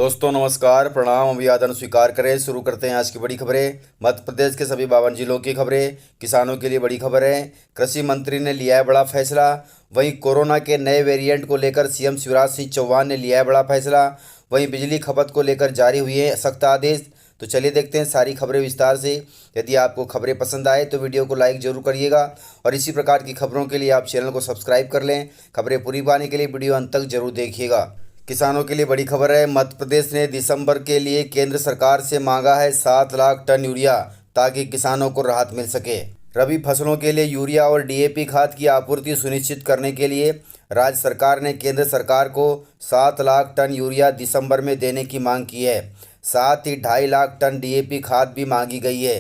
दोस्तों नमस्कार, प्रणाम, अभिवादन स्वीकार करें। शुरू करते हैं आज की बड़ी खबरें। मध्य प्रदेश के सभी 52 जिलों की खबरें। किसानों के लिए बड़ी खबर है। कृषि मंत्री ने लिया है बड़ा फैसला। वहीं कोरोना के नए वेरिएंट को लेकर सीएम शिवराज सिंह चौहान ने लिया है बड़ा फैसला। वहीं बिजली खपत को लेकर जारी हुए हैं सख्त आदेश। तो चलिए देखते हैं सारी खबरें विस्तार से। यदि आपको खबरें पसंद आए तो वीडियो को लाइक जरूर करिएगा और इसी प्रकार की खबरों के लिए आप चैनल को सब्सक्राइब कर लें। खबरें पूरी पाने के लिए वीडियो अंत तक जरूर देखिएगा। किसानों के लिए बड़ी खबर है। मध्य प्रदेश ने दिसंबर के लिए केंद्र सरकार से मांगा है 7 लाख टन यूरिया, ताकि किसानों को राहत मिल सके। रबी फसलों के लिए यूरिया और डीएपी खाद की आपूर्ति सुनिश्चित करने के लिए राज्य सरकार ने केंद्र सरकार को 7 लाख टन यूरिया दिसंबर में देने की मांग की है। साथ ही 2.5 लाख टन डीएपी खाद भी मांगी गई है,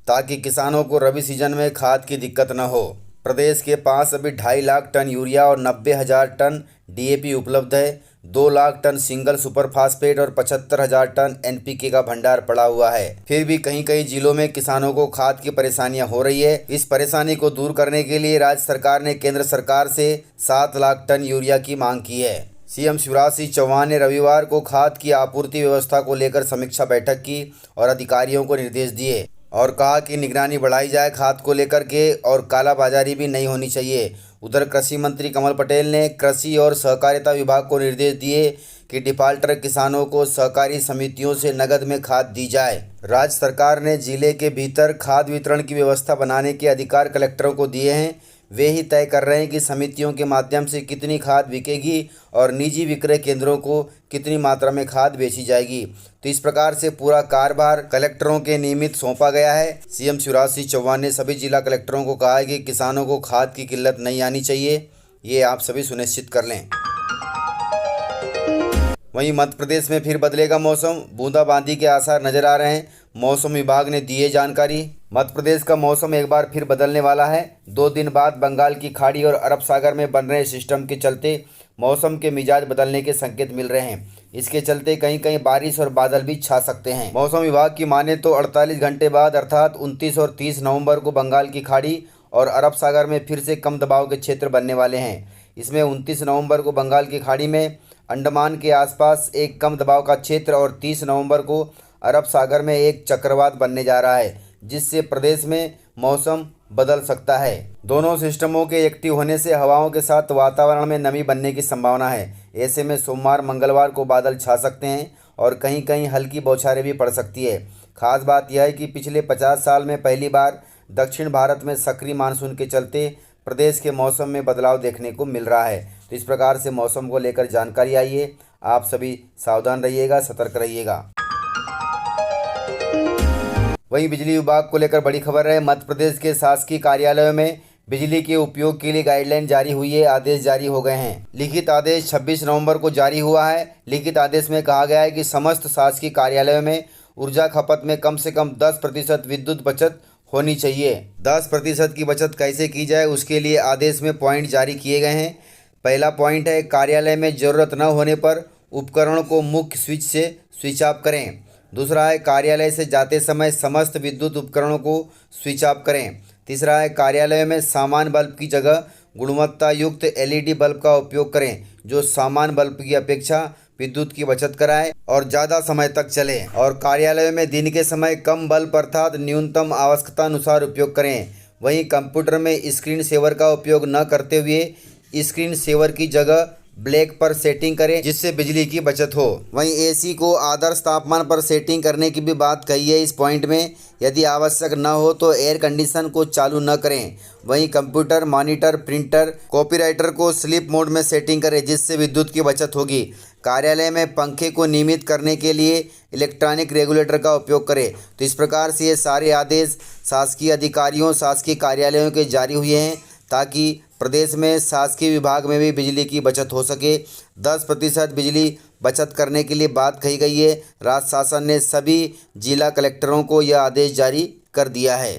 ताकि किसानों को रबी सीजन में खाद की दिक्कत न हो। प्रदेश के पास अभी 2.5 लाख टन यूरिया और 90,000 टन डीएपी उपलब्ध है। 2 lakh tonne single super phosphate और 75,000 टन एनपीके का भंडार पड़ा हुआ है। फिर भी कहीं कहीं जिलों में किसानों को खाद की परेशानियां हो रही है। इस परेशानी को दूर करने के लिए राज्य सरकार ने केंद्र सरकार से 7 लाख टन यूरिया की मांग की है। सीएम शिवराज सिंह चौहान ने रविवार को खाद की आपूर्ति व्यवस्था को लेकर समीक्षा बैठक की और अधिकारियों को निर्देश दिए और कहा कि निगरानी बढ़ाई जाए खाद को लेकर के, और कालाबाजारी भी नहीं होनी चाहिए। उधर कृषि मंत्री कमल पटेल ने कृषि और सहकारिता विभाग को निर्देश दिए कि डिफाल्टर किसानों को सहकारी समितियों से नकद में खाद दी जाए। राज्य सरकार ने जिले के भीतर खाद वितरण की व्यवस्था बनाने के अधिकार कलेक्टरों को दिए हैं। वे ही तय कर रहे हैं कि समितियों के माध्यम से कितनी खाद बिकेगी और निजी विक्रय केंद्रों को कितनी मात्रा में खाद बेची जाएगी। तो इस प्रकार से पूरा कार्यभार कलेक्टरों के नियमित सौंपा गया है। सीएम शिवराज सिंह चौहान ने सभी जिला कलेक्टरों को कहा है कि किसानों को खाद की किल्लत नहीं आनी चाहिए, ये आप सभी सुनिश्चित कर लें। वहीं मध्य प्रदेश में फिर बदलेगा मौसम, बूंदाबांदी के आसार नजर आ रहे हैं। मौसम विभाग ने दी है जानकारी। मध्य प्रदेश का मौसम एक बार फिर बदलने वाला है। 2 दिन बाद बंगाल की खाड़ी और अरब सागर में बन रहे सिस्टम के चलते मौसम के मिजाज बदलने के संकेत मिल रहे हैं। इसके चलते कहीं कहीं बारिश और बादल भी छा सकते हैं। मौसम विभाग की माने तो 48 घंटे बाद अर्थात 29 और 30 नवंबर को बंगाल की खाड़ी और अरब सागर में फिर से कम दबाव के क्षेत्र बनने वाले हैं। इसमें 29 नवंबर को बंगाल की खाड़ी में अंडमान के आसपास एक कम दबाव का क्षेत्र और 30 नवंबर को अरब सागर में एक चक्रवात बनने जा रहा है, जिससे प्रदेश में मौसम बदल सकता है। दोनों सिस्टमों के एक्टिव होने से हवाओं के साथ वातावरण में नमी बनने की संभावना है। ऐसे में सोमवार मंगलवार को बादल छा सकते हैं और कहीं कहीं हल्की बौछारें भी पड़ सकती है। खास बात यह है कि पिछले 50 साल में पहली बार दक्षिण भारत में सक्रिय मानसून के चलते प्रदेश के मौसम में बदलाव देखने को मिल रहा है। तो इस प्रकार से मौसम को लेकर जानकारी आई है। आप सभी सावधान रहिएगा, सतर्क रहिएगा। वहीं बिजली विभाग को लेकर बड़ी खबर है। मध्य प्रदेश के शासकीय कार्यालयों में बिजली के उपयोग के लिए गाइडलाइन जारी हुई है। आदेश जारी हो गए हैं। लिखित आदेश 26 नवंबर को जारी हुआ है। लिखित आदेश में कहा गया है कि समस्त शासकीय कार्यालयों में ऊर्जा खपत में कम से कम 10% विद्युत बचत होनी चाहिए। 10% की बचत कैसे की जाए, उसके लिए आदेश में पॉइंट जारी किए गए हैं। पहला पॉइंट है, कार्यालय में ज़रूरत न होने पर उपकरण को मुख्य स्विच से स्विच ऑफ करें। दूसरा है, कार्यालय से जाते समय समस्त विद्युत उपकरणों को स्विच ऑफ करें। तीसरा है, कार्यालय में सामान्य बल्ब की जगह गुणवत्ता युक्त एलईडी बल्ब का उपयोग करें, जो सामान्य बल्ब की अपेक्षा विद्युत की बचत कराए और ज़्यादा समय तक चले। और कार्यालय में दिन के समय कम बल्ब अर्थात न्यूनतम आवश्यकता अनुसार उपयोग करें। वहीं कंप्यूटर में स्क्रीन सेवर का उपयोग न करते हुए स्क्रीन सेवर की जगह ब्लैक पर सेटिंग करें, जिससे बिजली की बचत हो। वहीं एसी को आदर्श तापमान पर सेटिंग करने की भी बात कही है इस पॉइंट में। यदि आवश्यक न हो तो एयर कंडीशन को चालू न करें। वहीं कंप्यूटर, मॉनिटर, प्रिंटर, कॉपीराइटर को स्लीप मोड में सेटिंग करें, जिससे विद्युत की बचत होगी। कार्यालय में पंखे को नियमित करने के लिए इलेक्ट्रॉनिक रेगुलेटर का उपयोग करें। तो इस प्रकार से ये सारे आदेश शासकीय अधिकारियों, शासकीय कार्यालयों के जारी हुए हैं, ताकि प्रदेश में शासकीय विभाग में भी बिजली की बचत हो सके। 10% बिजली बचत करने के लिए बात कही गई है। राज्य शासन ने सभी जिला कलेक्टरों को यह आदेश जारी कर दिया है।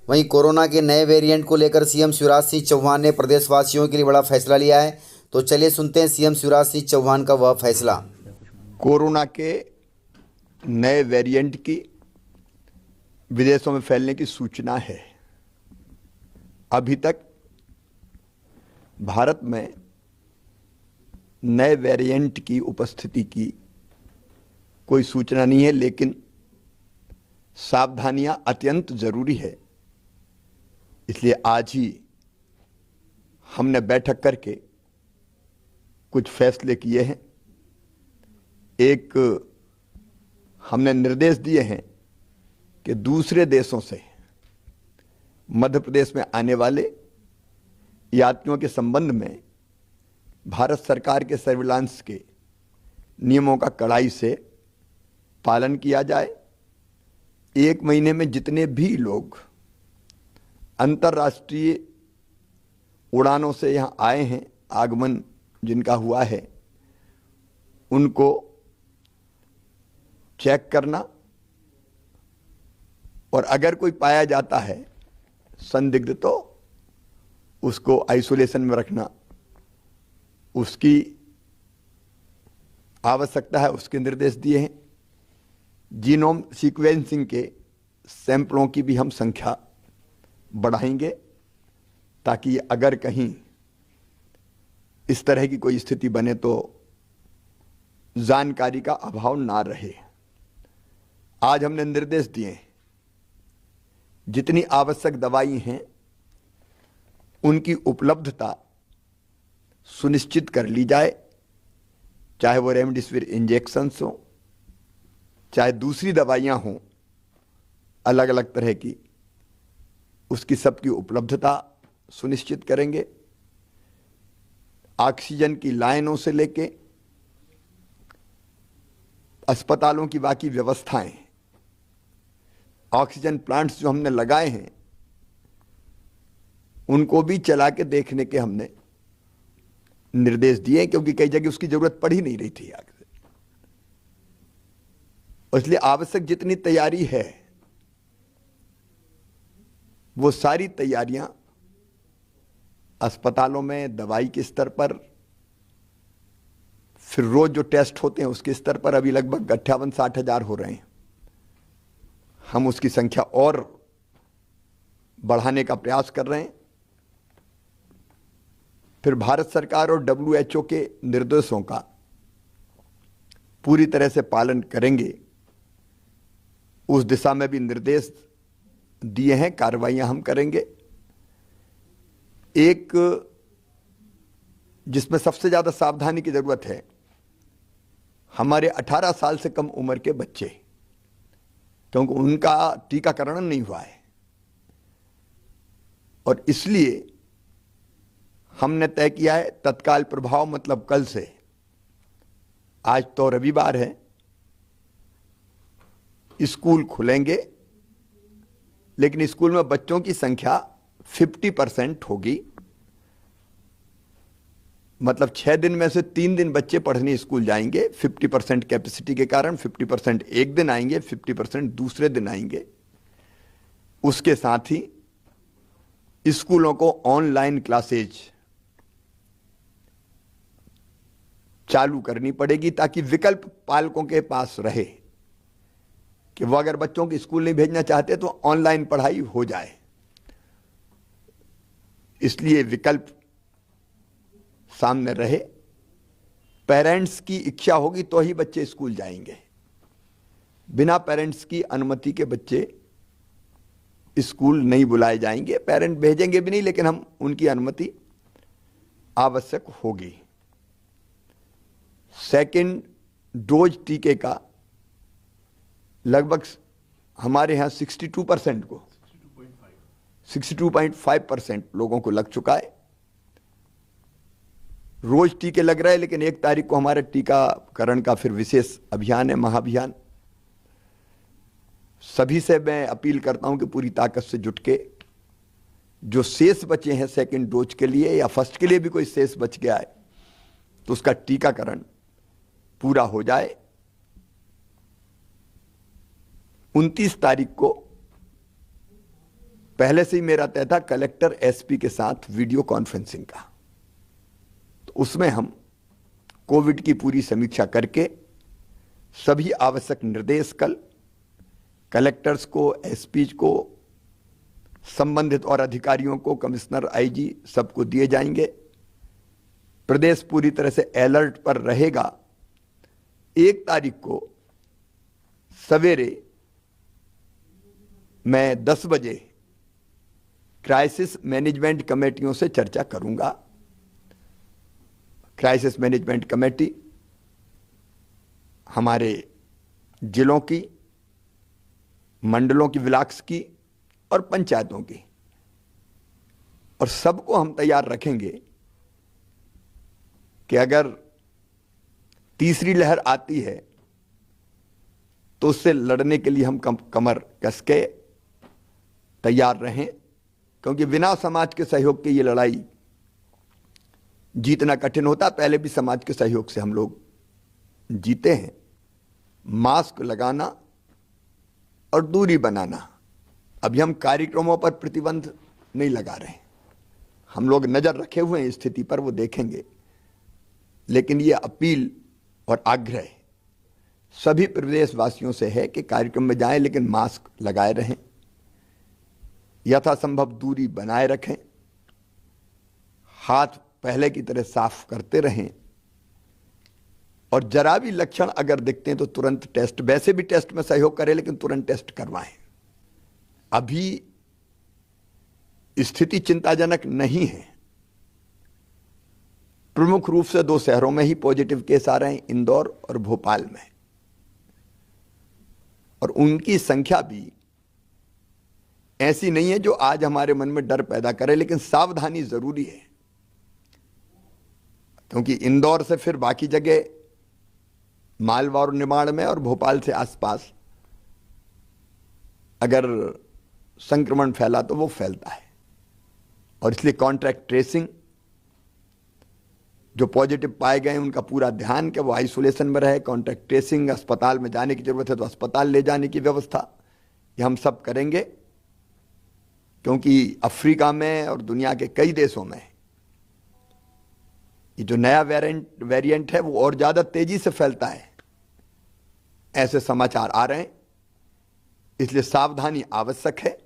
वहीं कोरोना के नए वेरिएंट को लेकर सीएम शिवराज सिंह चौहान ने प्रदेशवासियों के लिए बड़ा फैसला लिया है। तो चलिए सुनते हैं सीएम शिवराज सिंह चौहान का वह फैसला। कोरोना के नए वेरिएंट की विदेशों में फैलने की सूचना है। अभी तक भारत में नए वेरिएंट की उपस्थिति की कोई सूचना नहीं है, लेकिन सावधानियां अत्यंत जरूरी है। इसलिए आज ही हमने बैठक करके कुछ फैसले किए हैं। एक, हमने निर्देश दिए हैं कि दूसरे देशों से मध्य प्रदेश में आने वाले यात्रियों के संबंध में भारत सरकार के सर्विलांस के नियमों का कड़ाई से पालन किया जाए। 1 महीने में जितने भी लोग अंतर्राष्ट्रीय उड़ानों से यहाँ आए हैं, आगमन जिनका हुआ है, उनको चेक करना और अगर कोई पाया जाता है संदिग्ध तो उसको आइसोलेशन में रखना, उसकी आवश्यकता है, उसके निर्देश दिए हैं। जीनोम सीक्वेंसिंग के सैंपलों की भी हम संख्या बढ़ाएंगे ताकि अगर कहीं इस तरह की कोई स्थिति बने तो जानकारी का अभाव ना रहे। आज हमने निर्देश दिए हैं, जितनी आवश्यक दवाई हैं उनकी उपलब्धता सुनिश्चित कर ली जाए, चाहे वो रेमडेसिविर इंजेक्शंस हो, चाहे दूसरी दवाइयां हों अलग अलग तरह की, उसकी सबकी उपलब्धता सुनिश्चित करेंगे। ऑक्सीजन की लाइनों से लेके अस्पतालों की बाकी व्यवस्थाएं, ऑक्सीजन प्लांट्स जो हमने लगाए हैं उनको भी चला के देखने के हमने निर्देश दिए, क्योंकि कई जगह उसकी जरूरत पड़ ही नहीं रही थी आगे। इसलिए आवश्यक जितनी तैयारी है वो सारी तैयारियां अस्पतालों में दवाई के स्तर पर, फिर रोज जो टेस्ट होते हैं उसके स्तर पर अभी लगभग 58-60 हजार हो रहे हैं। हम उसकी संख्या और बढ़ाने का प्रयास कर रहे हैं। फिर भारत सरकार और WHO के निर्देशों का पूरी तरह से पालन करेंगे, उस दिशा में भी निर्देश दिए हैं, कार्रवाइयां हम करेंगे। एक जिसमें सबसे ज्यादा सावधानी की जरूरत है, हमारे 18 साल से कम उम्र के बच्चे, क्योंकि उनका टीकाकरण नहीं हुआ है और इसलिए हमने तय किया है तत्काल प्रभाव, मतलब कल से, आज तो रविवार है, स्कूल खुलेंगे, लेकिन स्कूल में बच्चों की संख्या 50% होगी। मतलब 6 दिन में से 3 दिन बच्चे पढ़ने स्कूल जाएंगे 50% कैपेसिटी के कारण। 50% एक दिन आएंगे, 50% दूसरे दिन आएंगे। उसके साथ ही स्कूलों को ऑनलाइन क्लासेज चालू करनी पड़ेगी ताकि विकल्प पालकों के पास रहे कि वो अगर बच्चों को स्कूल नहीं भेजना चाहते तो ऑनलाइन पढ़ाई हो जाए। इसलिए विकल्प सामने रहे। पेरेंट्स की इच्छा होगी तो ही बच्चे स्कूल जाएंगे, बिना पेरेंट्स की अनुमति के बच्चे स्कूल नहीं बुलाए जाएंगे। पेरेंट भेजेंगे भी नहीं, लेकिन हम उनकी अनुमति आवश्यक होगी। सेकेंड डोज टीके का लगभग हमारे यहां 62% को 62.5% लोगों को लग चुका है। रोज टीके लग रहे हैं, लेकिन 1 तारीख को हमारे टीकाकरण का फिर विशेष अभियान है, महाअभियान। सभी से मैं अपील करता हूं कि पूरी ताकत से जुट के जो शेष बचे हैं सेकंड डोज के लिए या फर्स्ट के लिए भी कोई शेष बच गया है तो उसका टीकाकरण पूरा हो जाए। 29 तारीख को पहले से ही मेरा तय था कलेक्टर एसपी के साथ वीडियो कॉन्फ्रेंसिंग का, तो उसमें हम कोविड की पूरी समीक्षा करके सभी आवश्यक निर्देश कल कलेक्टर्स को, एसपी को, संबंधित और अधिकारियों को, कमिश्नर, आईजी सबको दिए जाएंगे। प्रदेश पूरी तरह से अलर्ट पर रहेगा। 1 तारीख को सवेरे मैं 10 बजे क्राइसिस मैनेजमेंट कमेटियों से चर्चा करूंगा। क्राइसिस मैनेजमेंट कमेटी हमारे जिलों की, मंडलों की, ब्लॉक्स की और पंचायतों की, और सबको हम तैयार रखेंगे कि अगर तीसरी लहर आती है तो उससे लड़ने के लिए हम कमर कस के तैयार रहें, क्योंकि बिना समाज के सहयोग के ये लड़ाई जीतना कठिन होता। पहले भी समाज के सहयोग से हम लोग जीते हैं। मास्क लगाना और दूरी बनाना, अभी हम कार्यक्रमों पर प्रतिबंध नहीं लगा रहे हैं, हम लोग नजर रखे हुए हैं स्थिति पर, वो देखेंगे। लेकिन ये अपील और आग्रह सभी प्रदेशवासियों से है कि कार्यक्रम में जाएं लेकिन मास्क लगाए रहें, यथासंभव दूरी बनाए रखें, हाथ पहले की तरह साफ करते रहें, और जरा भी लक्षण अगर दिखते हैं तो तुरंत टेस्ट, वैसे भी टेस्ट में सहयोग करें लेकिन तुरंत टेस्ट करवाएं। अभी स्थिति चिंताजनक नहीं है। प्रमुख रूप से 2 शहरों में ही पॉजिटिव केस आ रहे हैं, इंदौर और भोपाल में, और उनकी संख्या भी ऐसी नहीं है जो आज हमारे मन में डर पैदा करे, लेकिन सावधानी जरूरी है, क्योंकि इंदौर से फिर बाकी जगह मालवा और निमाड़ में और भोपाल से आसपास अगर संक्रमण फैला तो वो फैलता है। और इसलिए कॉन्ट्रैक्ट ट्रेसिंग, जो पॉजिटिव पाए गए उनका पूरा ध्यान कि वो आइसोलेशन में रहे। कॉन्ट्रैक्ट ट्रेसिंग, अस्पताल में जाने की जरूरत है तो अस्पताल ले जाने की व्यवस्था, ये हम सब करेंगे, क्योंकि अफ्रीका में और दुनिया के कई देशों में ये जो नया वेरिएंट है वो और ज्यादा तेजी से फैलता है, ऐसे समाचार आ रहे हैं। इसलिए सावधानी आवश्यक है,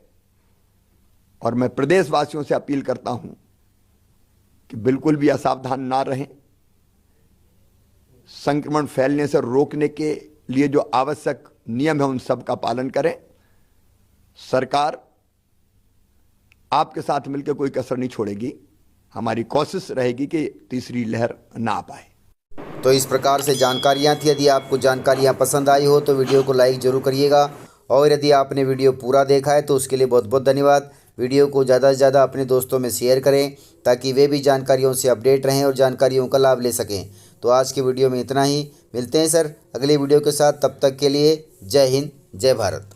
और मैं प्रदेशवासियों से अपील करता हूं कि बिल्कुल भी असावधान ना रहें। संक्रमण फैलने से रोकने के लिए जो आवश्यक नियम है उन सब का पालन करें। सरकार आपके साथ मिलकर कोई कसर नहीं छोड़ेगी। हमारी कोशिश रहेगी कि तीसरी लहर ना आ पाए। तो इस प्रकार से जानकारियाँ थी। यदि आपको जानकारियाँ पसंद आई हो तो वीडियो को लाइक ज़रूर करिएगा, और यदि आपने वीडियो पूरा देखा है तो उसके लिए बहुत बहुत धन्यवाद। वीडियो को ज़्यादा से ज़्यादा अपने दोस्तों में शेयर करें ताकि वे भी जानकारियों से अपडेट रहें और जानकारियों का लाभ ले सकें। तो आज की वीडियो में इतना ही, मिलते हैं सर अगली वीडियो के साथ। तब तक के लिए जय हिंद, जय भारत।